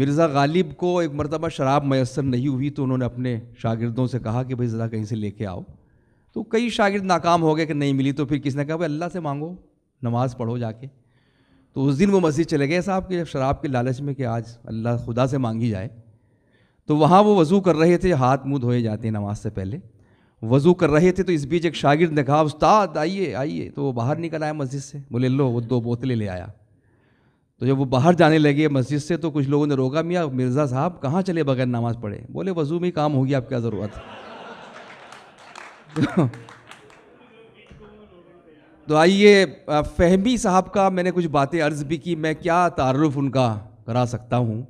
मिर्ज़ा गालिब को एक मरतबा शराब मैसर नहीं हुई तो उन्होंने अपने शागिर्दों से कहा कि भाई ज़रा कहीं से लेके आओ। तो कई शागिर्द नाकाम हो गए कि नहीं मिली, तो फिर किसी ने कहा भाई अल्लाह से मांगो, नमाज़ पढ़ो जाके। तो उस दिन वो मस्जिद चले गए साहब के शराब के लालच में कि आज अल्लाह खुदा से मांगी जाए। तो वहाँ वो वज़ू कर रहे थे, हाथ मुँह धोए जाते हैं नमाज से पहले, वज़ू कर रहे थे। तो इस बीच एक शागिर्द ने कहा उस्ताद आइए आइए। तो वो बाहर निकल आया मस्जिद से, बोले लो वो 2 बोतलें ले आया। तो जब वो बाहर जाने लगे मस्जिद से तो कुछ लोगों ने रोका, मियाँ मिर्ज़ा साहब कहाँ चले बगैर नमाज़ पढ़े? बोले वज़ू में ही काम होगी, आप क्या ज़रूरत है। तो आइए, फ़हमी साहब का मैंने कुछ बातें अर्ज़ भी की, मैं क्या तारुफ़ उनका करा सकता हूँ।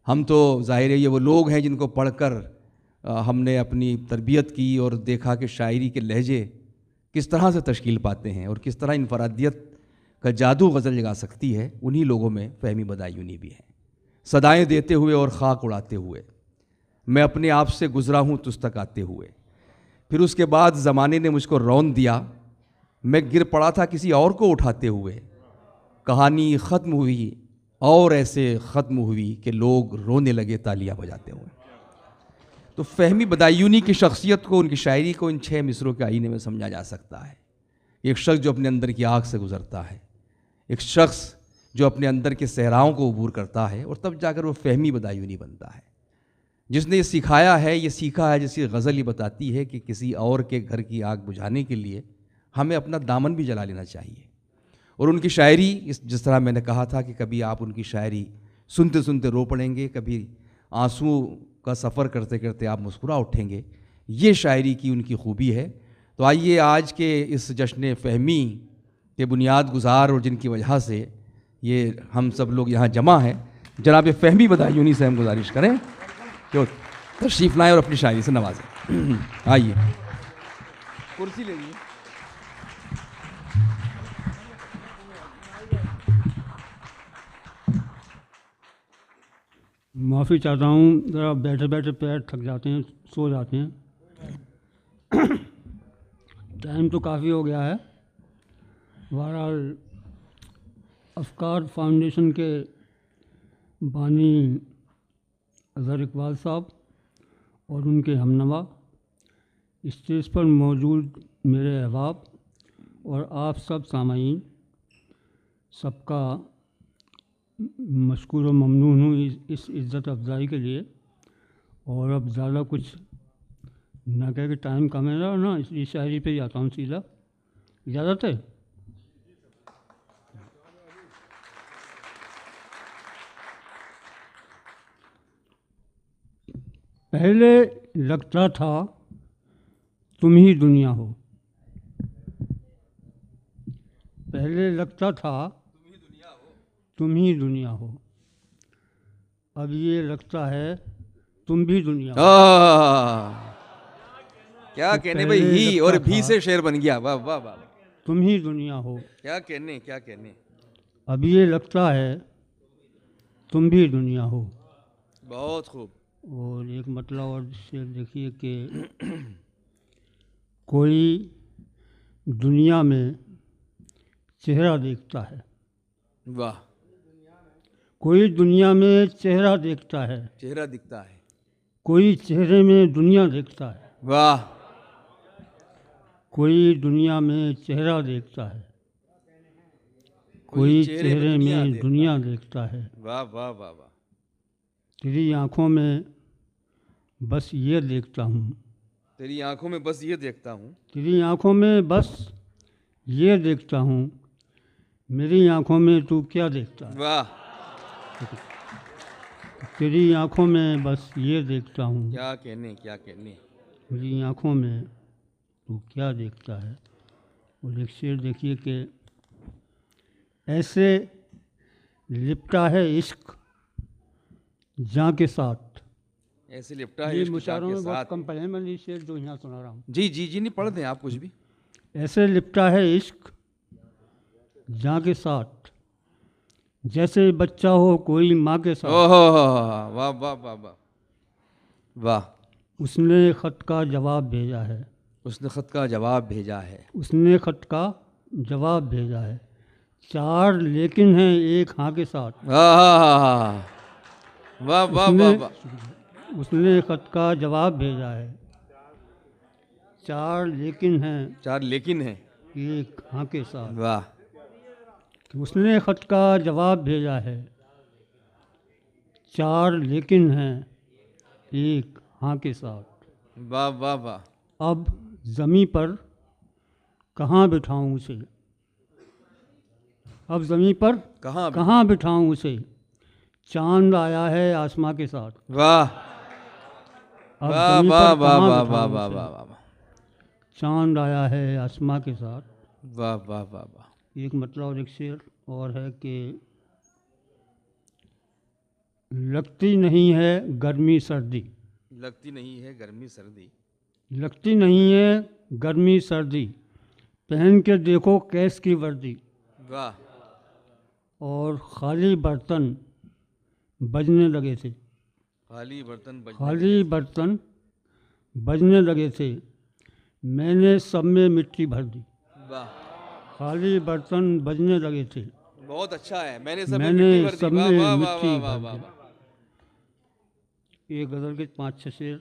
हम तो ज़ाहिर है ये वो लोग हैं जिनको पढ़कर हमने अपनी तरबियत की और देखा कि शायरी के लहजे किस तरह से तश्कील पाते हैं और किस तरह इनफरादियत का जादू गज़ल जगा सकती है। उन्हीं लोगों में फ़हमी बदायूनी भी हैं। सदाएँ देते हुए और ख़ाक उड़ाते हुए, मैं अपने आप से गुज़रा हूँ तुझ तक आते हुए। फिर उसके बाद ज़माने ने मुझको रौन दिया, मैं गिर पड़ा था किसी और को उठाते हुए। कहानी ख़त्म हुई और ऐसे ख़त्म हुई कि लोग रोने लगे तालियां बजाते हुए। तो फ़हमी बदायूनी की शख्सियत को, उनकी शायरी को इन 6 मिसरों के आईने में समझा जा सकता है। एक शख्स जो अपने अंदर की आग से गुज़रता है, एक शख्स जो अपने अंदर के सहराओं को अबूर करता है और तब जाकर वो फ़हमी बदायूनी बनता है। जिसने ये सिखाया है, ये सीखा है, जिसकी गज़ल ये बताती है कि किसी और के घर की आग बुझाने के लिए हमें अपना दामन भी जला लेना चाहिए। और उनकी शायरी, जिस तरह मैंने कहा था कि कभी आप उनकी शायरी सुनते सुनते रो पड़ेंगे, कभी आंसू का सफ़र करते करते आप मुस्कुरा उठेंगे। ये शायरी की उनकी खूबी है। तो आइए आज के इस जश्न फ़हमी के बुनियाद गुज़ार और जिनकी वजह से ये हम सब लोग यहाँ जमा हैं, जनाब फ़हमी बदायूनी से हम गुजारिश करें कि तशरीफ़ लाएँ और अपनी शायरी से नवाजें। आइए, कुर्सी ले लीजिए। माफ़ी चाहता हूँ, ज़रा बैठे बैठे पैर थक जाते हैं, सो जाते हैं। टाइम तो काफ़ी हो गया है। बहरहाल अफ़कार फाउंडेशन के बानी अज़हर इकबाल साहब और उनके हमनवा, स्टेज पर मौजूद मेरे अहबाब और आप सब सामाईन, सबका मशकूर व ममनून हूँ इस इज़्ज़त अफ़ज़ाई के लिए। और अब ज़्यादा कुछ ना कह के, टाइम कम है ना, इसलिए शायरी पे जाता हूँ सीधा। इजाज़त है? पहले लगता था तुम ही दुनिया हो, पहले लगता था तुम ही दुनिया हो, अब ये लगता है तुम भी दुनिया हो। क्या तो कहने भाई, ही और भी से शेर बन गया। वाह वाह वाह, तुम ही दुनिया हो, क्या कहने क्या कहने। अब ये लगता है तुम भी दुनिया हो। बहुत खूब। और एक मतलब और शेर देखिए कि कोई दुनिया में चेहरा देखता है, वाह, कोई दुनिया में चेहरा देखता है, चेहरा दिखता है, कोई चेहरे में दुनिया देखता है, वाह, कोई दुनिया में चेहरा देखता है, कोई चेहरे में दुनिया देखता है। वाह वाह वाह वाह। तेरी आंखों में बस ये देखता हूँ, तेरी आंखों में बस ये देखता हूँ, तेरी आंखों में बस ये देखता हूँ, मेरी आंखों में तू क्या देखता है। वाह, तेरी आंखों में बस ये देखता हूँ, क्या कहने क्या कहने। मेरी आंखों में तू क्या देखता है। और एक शेर देखिए कि ऐसे लिपटा है इश्क जाँ के साथ। ऐसे लिपटा है ये इश्क मुशायरों के में बहुत साथ। कम पढ़े हैं, मैं ये शेर जो यहाँ सुना रहा हूँ। जी जी जी, नहीं पढ़ दें आप कुछ भी। ऐसे लिपटा है इश्क जाँ के साथ, जैसे बच्चा हो कोई माँ के साथ। ओहो, वाह वाह वाह वाह वाह। उसने ख़त का जवाब भेजा है, उसने ख़त का जवाब भेजा है, उसने ख़त का जवाब भेजा है, 4 लेकिन हैं एक हाँ के साथ। वाह वाह वाह वाह। उसने खत का जवाब भेजा है, 4 लेकिन हैं 4 लेकिन है। एक हाँ के साथ। वाह उसने खत का जवाब भेजा है, 4 लेकिन हैं एक हाँ के साथ। वाह वाह वाह। अब ज़मीं पर कहाँ बिठाऊं उसे, अब ज़मीं पर कहाँ कहाँ बिठाऊं उसे, चांद आया है आसमां के साथ। वाह अब वाह ज़मीं वाह पर वाह कहाँ वाह वाह बिठाऊं वाह उसे, वाह वाह चांद आया है आसमां के साथ। वाह वाह वाह वाह। एक मतलब और एक शेर और है कि लगती नहीं है गर्मी सर्दी, लगती नहीं है गर्मी सर्दी। लगती नहीं है गर्मी सर्दी, पहन के देखो कैस की वर्दी। वाह और खाली बर्तन बजने लगे थे, खाली बर्तन बजने खाली बर्तन बजने लगे थे, मैंने सब में मिट्टी भर दी। वाह खाली बर्तन बजने लगे थे, बहुत अच्छा है। मैंने सब में मैंने मिट्टी भर दी। सब वाह में वाह वाह मिट्टी वाह वाह भर वाह दी। वाह। ये गज़ल के 5-6 शेर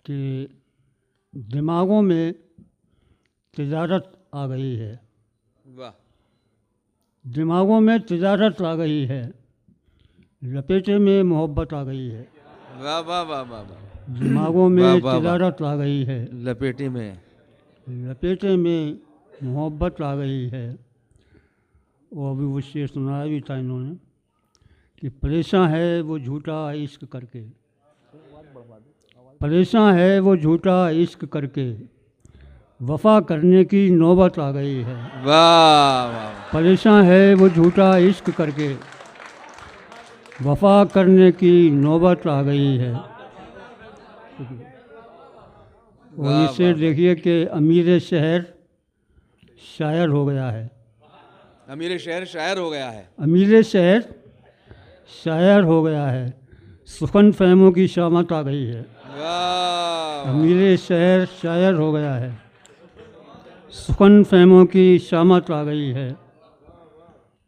कि दिमागों में तिजारत आ गई है, वाह दिमागों में तिजारत आ गई है, लपेटे में मोहब्बत आ गई है। वाह वाह वाह वाह वाह। दिमागों वाह, में वाह, वाह। तिजारत आ गई है, लपेटे में। लपेटे में मोहब्बत आ गई है। और अभी वो शेर सुनाया भी था इन्होंने कि परेशान है वो झूठा इश्क करके, परेशान है वो झूठा इश्क करके, वफा करने की नौबत आ गई है। वाह वाह परेशान है वो झूठा इश्क करके, वफा करने की नौबत आ गई है। और वाह, इसे देखिए कि अमीर शहर शायर हो गया है, अमीर शहर शायर हो गया है। अमीर शहर शायर हो गया है, सुखन फहमों की शामत आ गई है। वाह अमीर शहर शायर हो गया है, सुखन फहमों की शामत आ गई है।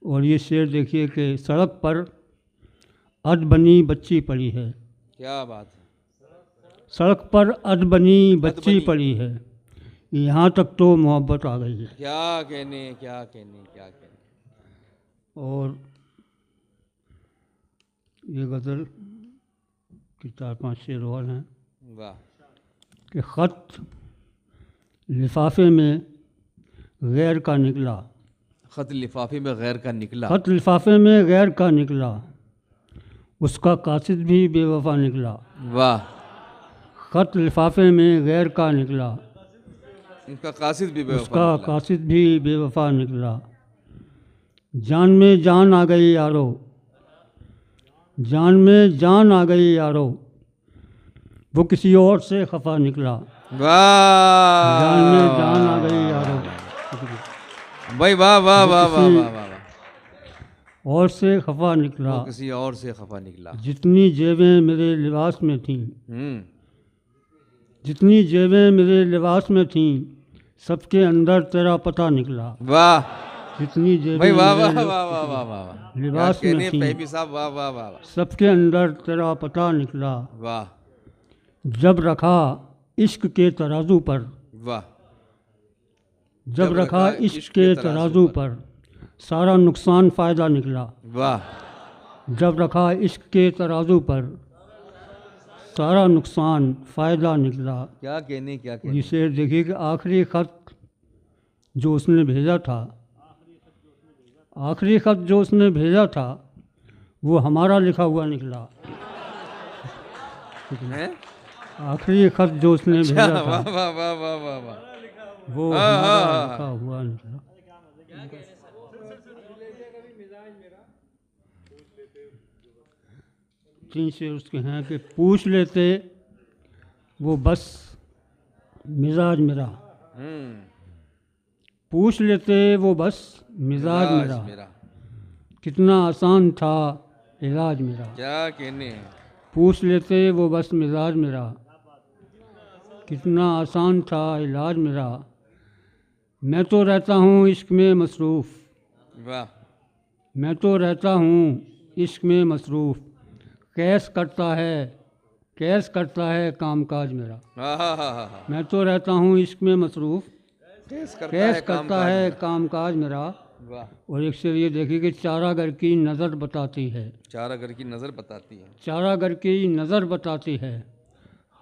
और ये शेर देखिए कि सड़क पर अधबनी बच्ची पड़ी है, क्या बात है। सड़क पर अधबनी बच्ची अधबनी। पड़ी है, यहाँ तक तो मोहब्बत आ गई है। क्या कहने क्या कहने क्या कहने। और ये गज़ल की 4-5 शेर और हैं वाह कि ख़त लिफाफे में गैर का निकला, खत लिफाफे में गैर का निकला। ख़त लिफाफे में गैर का निकला, उसका कासिद भी बेवफा निकला। वाह ख़त लिफाफे में गैर का निकला, उनका कासिद भी बेवफा उसका निकला। कासिद भी बेवफा निकला। जान में जान आ गई यारो, जान में जान आ गई यारो, वो किसी और से खफा निकला। वाह जान में जान आ गई यारो, भाई वाह वाह वाह वाह वाह वाह। और से खफा निकला। वो किसी और से खफा निकला। जितनी जेबें मेरे लिबास में थीं, हम्म जितनी जेबें मेरे लिबास में थीं, सबके अंदर तेरा पता निकला। वाह जितनी जेबें भाई वाह वाह मेरे वाह वाह वाह वाह। लिबास क्या में कहने थी, फहमी साहब। वाह वाह वाह वाह सबके अंदर तेरा पता निकला। वाह जब रखा इश्क के तराजू पर, वाह। जब रखा इश्क के तराजू पर, सारा नुकसान फ़ायदा निकला। वाह जब रखा इश्क के तराजू पर, सारा नुकसान फ़ायदा निकला। क्या कहने क्या कहने। इसे देखिए कि आखिरी ख़त जो उसने भेजा था, आखिरी ख़त जो उसने भेजा था, वो हमारा लिखा हुआ निकला। हैं? आखिरी ख़त जो उसने अच्छा, भेजा वाह था, वाह वाह वाह वाह वाह। वो हाँ, हमारा हाँ, लिखा हुआ निकला। तीन शेर उसके हैं कि पूछ लेते वो बस मिजाज मेरा, पूछ लेते वो बस मिजाज मेरा, मेरा कितना आसान था इलाज मेरा। क्या कहने। पूछ लेते वो बस मिजाज मेरा, कितना आसान था इलाज मेरा। मैं तो रहता हूँ इश्क में मसरूफ़, वाह मैं तो रहता हूँ इश्क में मसरूफ़, कैस करता है कामकाज मेरा। हाँ, मैं तो रहता हूँ इश्क में मसरूफ़, कैस कैस करता है कामकाज मेरा। वाह, और एक शेर ये देखिए कि चारागर की नज़र बताती है, चारागर की नज़र बताती है। चारागर की नज़र बताती है,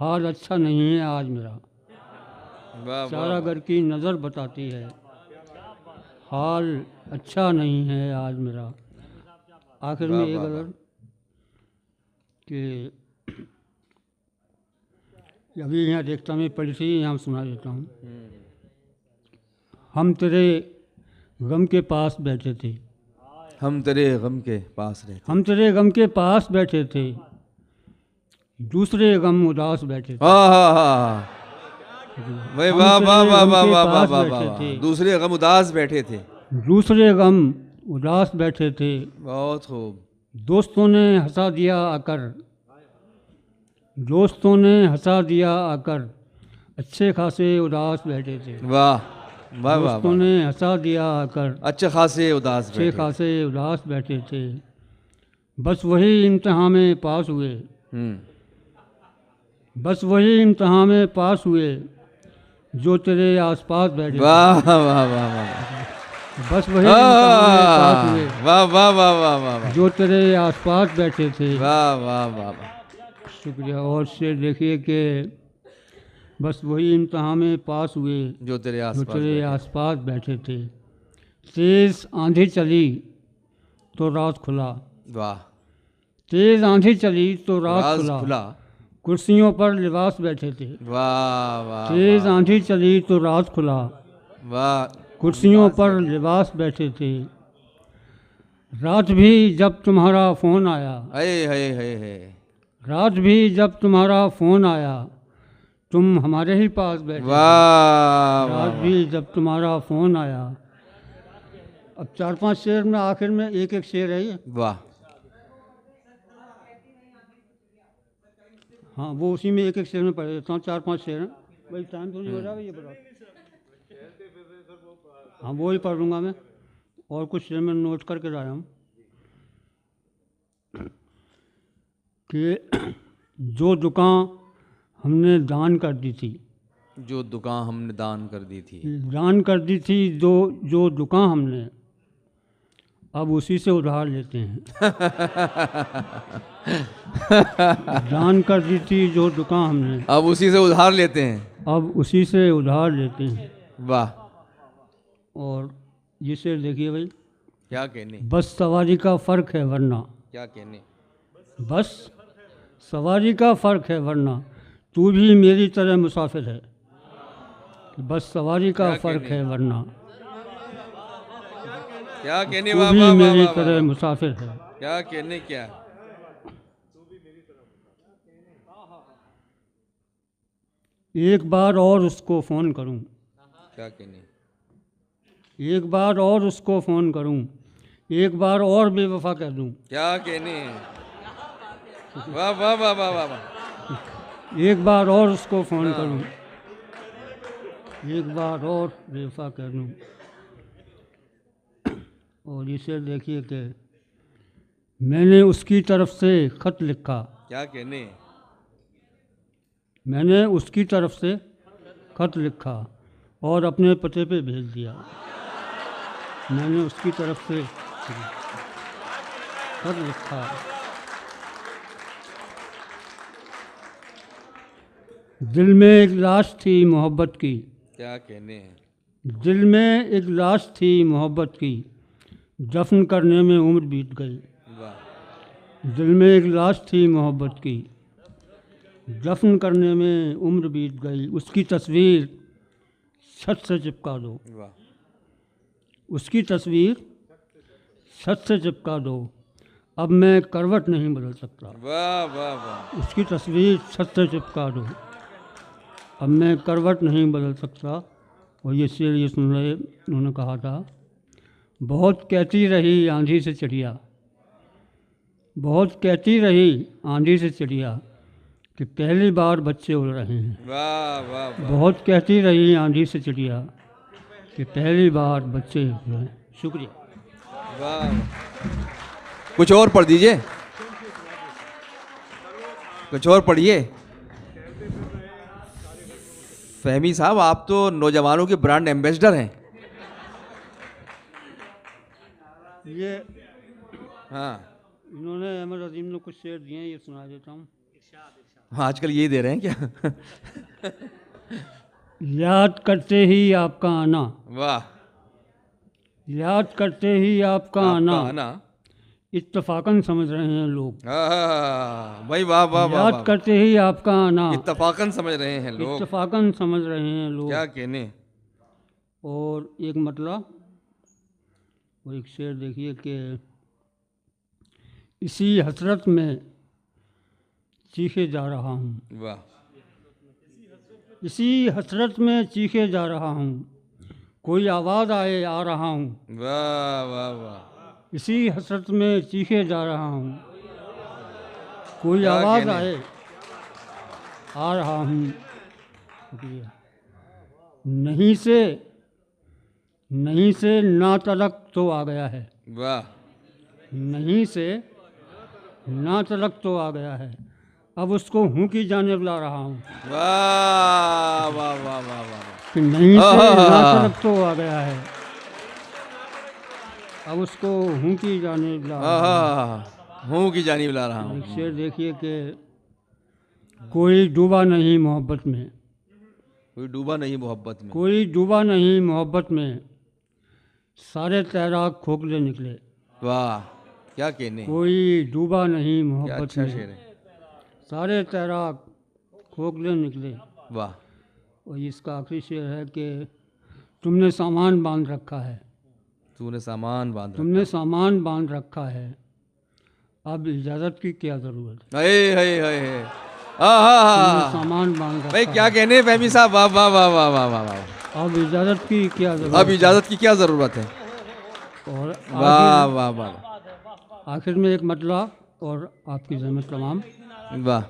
हाल अच्छा नहीं है आज मेरा। वाह वाह, चारागर की नज़र बताती है, हाल अच्छा नहीं है आज मेरा। आखिर में एक वाह, गज़ल कि अभी यहाँ देखता मैं पढ़ी थी, यहाँ सुना देता हूँ। हम तेरे गम के पास बैठे थे, हम तेरे गम के पास रहते। हम तेरे गम के पास बैठे थे, दूसरे गम उदास बैठे थे। हाँ, भाई हम वाह तेरे वाह वाह गम वाह के वाह वाह पास वाह बैठे वाह, थे, दूसरे गम उदास बैठे थे। दूसरे गम उदास बैठे थे, बहुत खूब। दोस्तों ने हंसा दिया आकर, दोस्तों ने हंसा दिया आकर, अच्छे खासे उदास बैठे थे। वाह वाह वाह दोस्तों वाह, ने हंसा दिया आकर, अच्छे खासे उदास अच्छे बैठे। खासे उदास बैठे थे, बस वही इम्तिहान में पास हुए, बस वही इम्तिहान में पास हुए, जो तेरे आसपास बैठे थे। वाह वाह वाह वाह, बस वही इम्तिहान में पास हुए, वाह वाह वाह वाह वाह वाह, जो तेरे आसपास बैठे थे। वाह वाह वाह वाह, शुक्रिया। और शेर देखिए कि बस वही इम्तिहान में पास हुए, जो तेरे जो आसपास तेरे बैठे। आसपास बैठे थे। तेज़ आंधी चली तो रात खुला, वाह, तेज़ आंधी चली तो रात राज खुला, खुला। कुर्सियों पर लिबास बैठे थे। वाह वाह तेज़ आंधी चली तो रात खुला, वाह, कुर्सियों पर लिबास बैठे थे। रात भी जब तुम्हारा फ़ोन आया, हाय हाय हाय हाय, रात भी जब तुम्हारा फ़ोन आया, तुम हमारे ही पास बैठे थे। वाह रात वाह, भी जब तुम्हारा फ़ोन आया। अब 4-5 शेर में आखिर में एक एक शेर है ये। वाह, हाँ, वो उसी में एक एक शेर में पढ़ देता हूँ। 4-5 शेर हैं भाई, टाइम तो नहीं हो रहा है ये बता। हाँ, वो ही पढ़ लूँगा मैं, और कुछ शेर में नोट करके लाया हूँ कि जो दुकान हमने दान कर दी थी, जो दुकान हमने दान कर दी थी। दान कर दी थी जो दुकान हमने, अब उसी से उधार लेते हैं। दान कर दी थी जो दुकान हमने, अब उसी से उधार लेते हैं। अब उसी से उधार लेते हैं। वाह, और ये शेर देखिए भाई, क्या कहने, बस सवारी का फ़र्क है वरना, क्या कहने। बस सवारी का फ़र्क है वरना, तू भी मेरी तरह मुसाफिर है। बस सवारी का क्या फ़र्क कहने? है वरना, क्या कहने, तू वाह भी वाह वाह मेरी वाह तरह वाह, मुसाफिर है। क्या कहने, क्या। एक बार और उसको फ़ोन करूं, क्या कहने, एक बार और उसको फ़ोन करूं, एक बार और बेवफा कह दूं। क्या कहने, वाह वाह वाह वाह वाह वाह, एक बार और उसको फ़ोन करूं, एक बार और बेवफा कह दूं। और इसे देखिए कि मैंने उसकी तरफ से ख़त लिखा, क्या कहने, मैंने उसकी तरफ से ख़त लिखा और अपने पते पे भेज दिया। मैंने उसकी तरफ से खत लिखा, दिल में एक लाश थी मोहब्बत की, क्या कहने हैं, दिल में एक लाश थी मोहब्बत की, दफन करने में उम्र बीत गई। वाह, दिल में एक लाश थी मोहब्बत की, दफन करने में उम्र बीत गई। उसकी तस्वीर छत से चिपका दो, वाह, उसकी तस्वीर छत से चिपका दो, अब मैं करवट नहीं बदल सकता। वाह वाह वाह, उसकी तस्वीर छत से चिपका दो, अब मैं करवट नहीं बदल सकता। और ये शेर ये सुन रहे, उन्होंने कहा था, बहुत कहती रही आंधी से चिड़िया, बहुत कहती रही आंधी से चिड़िया कि पहली बार बच्चे उड़ रहे हैं। वाह वाह वाह, बहुत कहती रही आंधी से चिड़िया कि पहली बार बच्चे उड़ रहे हैं। शुक्रिया। वाह। कुछ और पढ़ दीजिए, कुछ और पढ़िए। फहमी साहब, आप तो नौजवानों के ब्रांड एम्बेसडर हैं। ये हाँ इन्होंने अहमद अजीम ने कुछ शेर दिए हैं, ये सुना देता हूँ। हाँ, आजकल यही दे रहे हैं क्या? याद करते ही आपका आना, वाह, याद करते ही आपका आना, आना। इत्तफाकन समझ रहे हैं लोग। भाई वाह वाह वाह याद वाह, करते ही आपका आना, इत्तफाकन समझ रहे हैं लोग। इत्तफाकन समझ रहे हैं लोग। क्या कहने। और एक मतलब वो एक शेर देखिए कि इसी हसरत में चीखे जा रहा हूँ, वाह, इसी हसरत में चीखे जा रहा हूँ, कोई आवाज़ आए आ रहा हूँ, वाह वाह वाह, इसी हसरत में चीखे जा रहा हूँ, कोई क्या आवाज़ कहने। आए आ रहा हूँ। शुक्रिया। नहीं से ना तलक तो आ गया है, वाह, नहीं से ना तलक तो आ गया है, अब उसको हूँ की जानिब ला रहा हूँ। वाह वाह वाह वाह वाह। कि नहीं से ना तलक तो आ गया है, अब उसको हूँ की जानिब ला रहा हूँ। हूँ की जानिब ला रहा एक हूँ। शेर देखिए कि कोई डूबा नहीं मोहब्बत में, कोई डूबा नहीं मोहब्बत में। कोई डूबा नहीं मोहब्बत में, सारे तैराक खोखले निकले। वाह, क्या कहने। कोई डूबा नहीं क्या मोहब्बत अच्छा में, शेर है। सारे तैराक खोखले निकले। वाह, और इसका आखिरी शेर है कि तुमने सामान बांध रखा है, तूने सामान बांध तुमने सामान बांध रखा है, अब इजाज़त की क्या ज़रूरत है। हाय हाय हाय हाय। तुमने सामान बांध रखा भाई क्या है, कहने फहमी साहब, वाह वाह वाह वाह वाह वाह वाह। अब इजाज़त की क्या ज़रूरत अब इजाजत की क्या जरूरत है। है। और वाह वाह वाह आखिर में एक मतला और आपकी जहमत तमाम। वाह।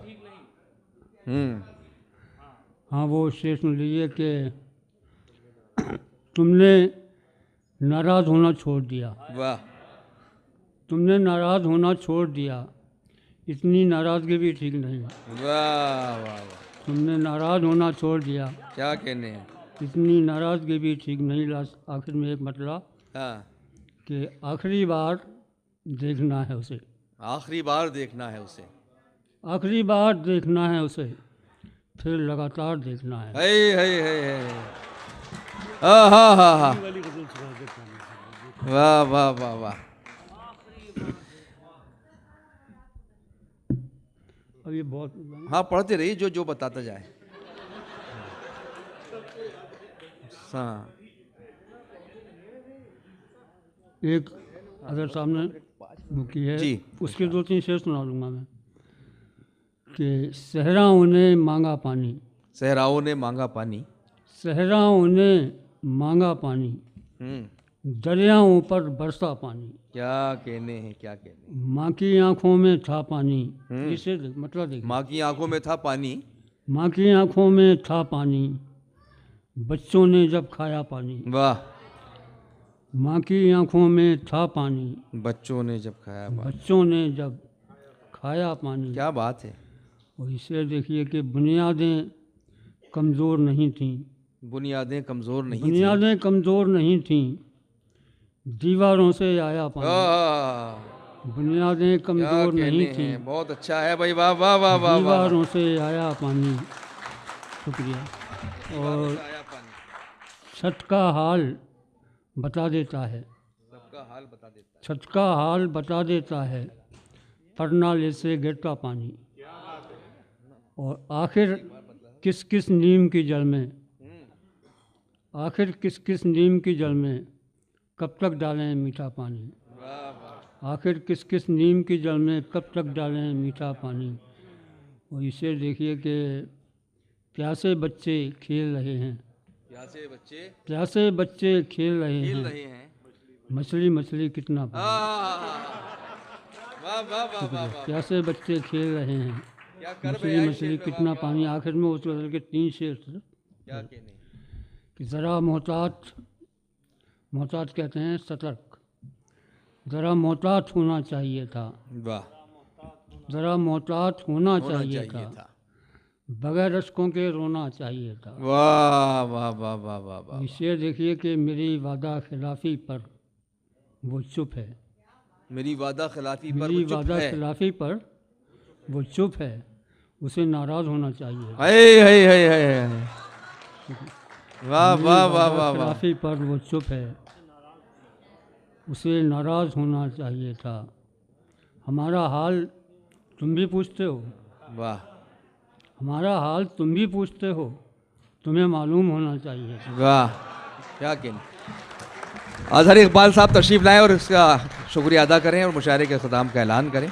हाँ, वो शेर सुन लीजिए कि तुमने नाराज़ होना छोड़ दिया, वाह, तुमने नाराज़ होना छोड़ दिया, इतनी नाराज़गी भी ठीक नहीं। वाह वाह वाह, तुमने नाराज़ होना छोड़ दिया, क्या कहने हैं। इतनी नाराज़गी भी ठीक नहीं। लास्ट आखिर में एक मतला हाँ, कि आखिरी बार देखना है उसे, आखिरी बार देखना है उसे। आखिरी बार देखना है उसे, फिर लगातार देखना है। हाय हाय हाय हाय। हाँ हाँ हाँ हाँ, वाह वाह वाह वाह। अब ये बहुत हाँ, पढ़ते रहिए जो जो बताता जाए। हाँ, एक अगर सामने वो की है जी। उसके दो तीन शेर सुना दूंगा मैं कि सहराओं ने मांगा पानी, सहराओं ने मांगा पानी। सहराओं ने मांगा पानी, दरियाओं पर बरसा पानी, क्या कहने हैं, क्या कहने। माँ की आंखों में था पानी। इसे मतलब देखिए, माँ की आंखों में था पानी। माँ की आंखों में था पानी, बच्चों ने जब खाया पानी। वाह, माँ की आंखों में था पानी, बच्चों ने जब खाया पानी। बच्चों ने जब खाया पानी। क्या बात है। और इसे देखिए कि बुनियादें कमज़ोर नहीं थीं, बुनियादें कमजोर नहीं थी। बुनियादें कमज़ोर नहीं थीं, दीवारों से आया पानी। बुनियादें क्या कमज़ोर नहीं कहने थीं, हैं, बहुत अच्छा है भाई, वाह वाह वाह वाह वाह। दीवारों से आया पानी। शुक्रिया। और आया पानी, छत का हाल बता देता है, सबका हाल बता देता छत का हाल बता देता है, परनाले से गिरता पानी। और आखिर किस किस नीम की जल में, आखिर किस किस नीम की जल में कब तक डालें मीठा पानी। है। वाह वाह, आखिर किस किस नीम की जल में कब तक डालें मीठा पानी। और इसे देखिए कि प्यासे बच्चे खेल रहे हैं, प्यासे बच्चे प्यासे बच्चे खेल रहे खेल हैं, रहे हैं। मछली मछली कितना पानी। वाह वाह वाह वाह वाह। प्यासे बच्चे खेल रहे हैं, क्या कर मछली मछली कितना पानी। आखिर में उस बदल के तीन शेर थे क्या कहने। कि ज़रा मोहतात, मोहतात कहते हैं सतर्क, ज़रा मोहतात होना चाहिए था, वाह, ज़रा मोहतात होना होना चाहिए चाहिए था, था। बगैर अश्कों के रोना चाहिए था। वाह वाह वाह वाह वाह वाह। ये शेर देखिए कि मेरी वादा खिलाफ़ी पर वो चुप है, मेरी वादा खिलाफी पर वो मेरी चुप वादा है। खिलाफ़ी पर वो चुप है, उसे नाराज़ होना चाहिए। हाय हाय हाय हाय हाय। वाह मेरी वाह वाह वादा वाह वाह। खिलाफ़ी पर वो चुप है, उसे नाराज़ होना चाहिए था। हमारा हाल तुम भी पूछते हो, वाह हमारा हाल तुम भी पूछते हो, तुम्हें मालूम होना चाहिए। वाह, क्या कहने। अजहर इकबाल साहब तशरीफ़ लाएं और इसका शुक्रिया अदा करें और मुशायरे के ख़िताम का ऐलान करें।